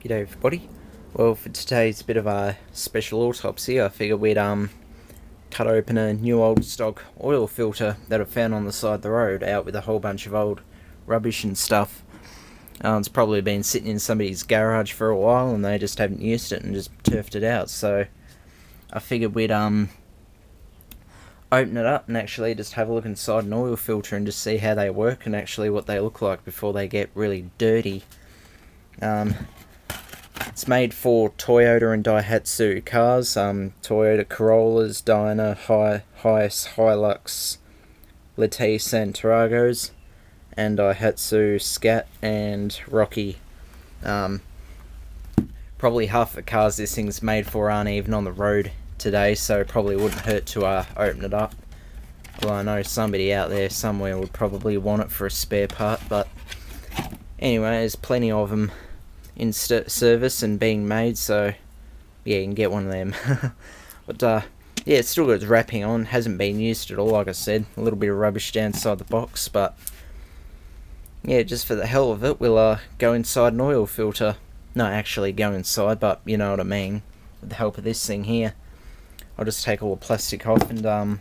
G'day everybody. Well, for today's bit of a special autopsy, I figured we'd cut open a new old stock oil filter that I found on the side of the road, out with a whole bunch of old rubbish and stuff. It's probably been sitting in somebody's garage for a while and they just haven't used it and just turfed it out, so I figured we'd open it up and actually just have a look inside an oil filter and just see how they work and actually what they look like before they get really dirty. It's made for Toyota and Daihatsu cars, Toyota Corollas, Dyna, Hiace, Hilux, Lettice and Taragos, and Daihatsu Scat and Rocky. Probably half the cars this thing's made for aren't even on the road today, so probably wouldn't hurt to open it up. Well, I know somebody out there somewhere would probably want it for a spare part, but anyway, there's plenty of them in service and being made, so yeah, you can get one of them. But yeah, it's still got its wrapping on, hasn't been used at all, like I said. A little bit of rubbish down inside the box, but yeah, just for the hell of it, we'll go inside an oil filter. Not actually go inside, but you know what I mean, with the help of this thing here. I'll just take all the plastic off and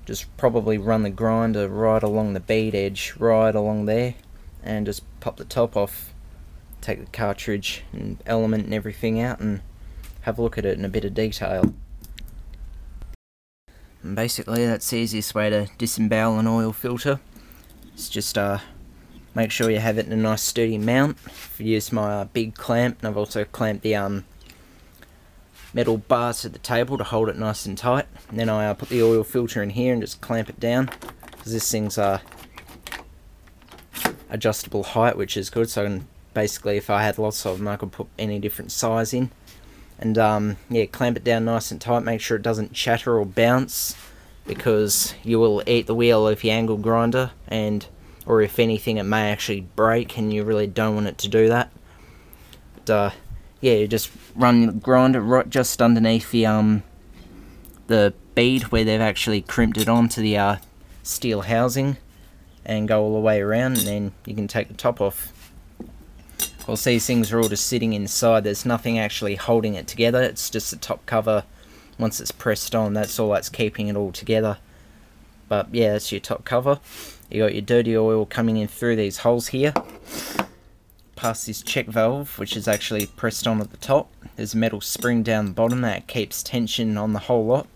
just probably run the grinder right along the bead edge, right along there, and just pop the top off, take the cartridge and element and everything out and have a look at it in a bit of detail. And basically that's the easiest way to disembowel an oil filter. It's just make sure you have it in a nice sturdy mount. I've used my big clamp, and I've also clamped the metal bars to the table to hold it nice and tight. And then I put the oil filter in here and just clamp it down, because this thing's adjustable height, which is good, so I can basically, if I had lots of them, I could put any different size in. And yeah, clamp it down nice and tight, make sure it doesn't chatter or bounce, because you will eat the wheel of your angle grinder, and or if anything it may actually break, and you really don't want it to do that. But yeah, you just run the grinder right just underneath the bead where they've actually crimped it onto the steel housing, and go all the way around, and then you can take the top off. Of course, these things are all just sitting inside, there's nothing actually holding it together, it's just the top cover. Once it's pressed on, that's all that's keeping it all together. But yeah, that's your top cover. You got your dirty oil coming in through these holes here, past this check valve, which is actually pressed on at the top. There's a metal spring down the bottom that keeps tension on the whole lot,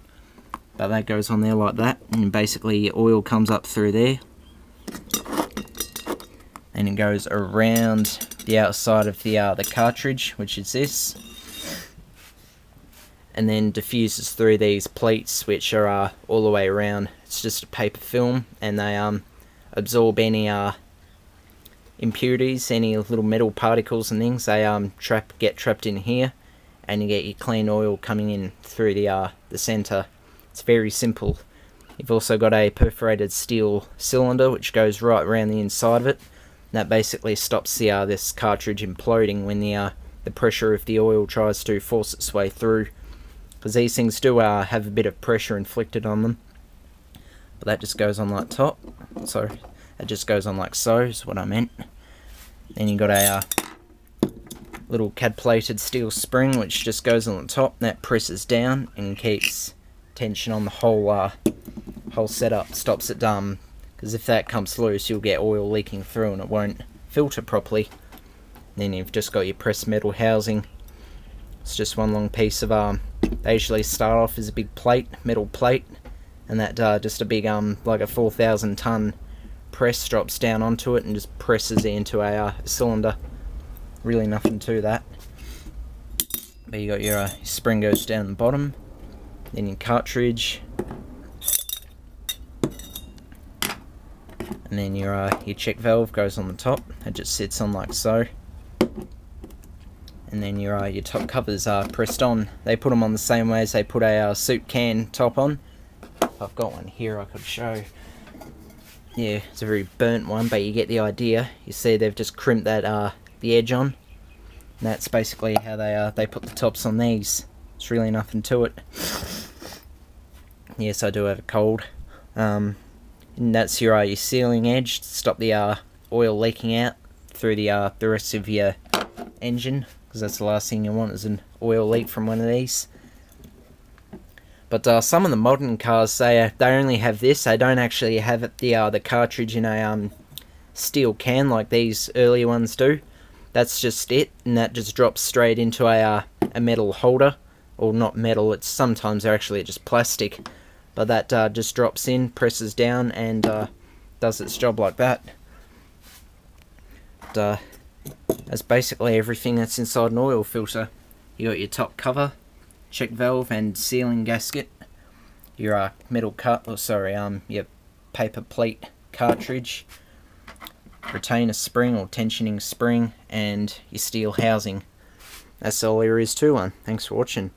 but that goes on there like that, and basically your oil comes up through there, and it goes around the outside of the cartridge, which is this, and then diffuses through these pleats, which are all the way around. It's just a paper film, and they absorb any impurities, any little metal particles and things. They get trapped in here, and you get your clean oil coming in through the center. It's very simple. You've also got a perforated steel cylinder which goes right around the inside of it. That basically stops this cartridge imploding when the pressure of the oil tries to force its way through, because these things do have a bit of pressure inflicted on them. But that just goes on like top. So it just goes on like so, is what I meant. Then you got a little cad-plated steel spring which just goes on the top, that presses down and keeps tension on the whole setup. Stops it because if that comes loose, you'll get oil leaking through and it won't filter properly. Then you've just got your pressed metal housing. It's just one long piece of they usually start off as a big plate, metal plate, and that just a big like a 4,000 ton press drops down onto it and just presses it into a cylinder. Really nothing to that. But you got your spring goes down the bottom, then your cartridge, and then your check valve goes on the top. It just sits on like so. And then your top covers are pressed on. They put them on the same way as they put a soup can top on. I've got one here I could show. Yeah, it's a very burnt one, but you get the idea. You see they've just crimped that the edge on. And that's basically how they put the tops on these. It's really nothing to it. Yes, I do have a cold. And that's your sealing edge to stop the oil leaking out through the rest of your engine, because that's the last thing you want is an oil leak from one of these. But some of the modern cars, they only have this. They don't actually have the cartridge in a steel can like these earlier ones do. That's just it, and that just drops straight into a metal holder, or not metal. It's sometimes they're actually just plastic, but that just drops in, presses down, and does its job like that. But, that's basically everything that's inside an oil filter. You got your top cover, check valve and sealing gasket, your metal your paper plate cartridge, retainer spring or tensioning spring, and your steel housing. That's all there is to one. Thanks for watching.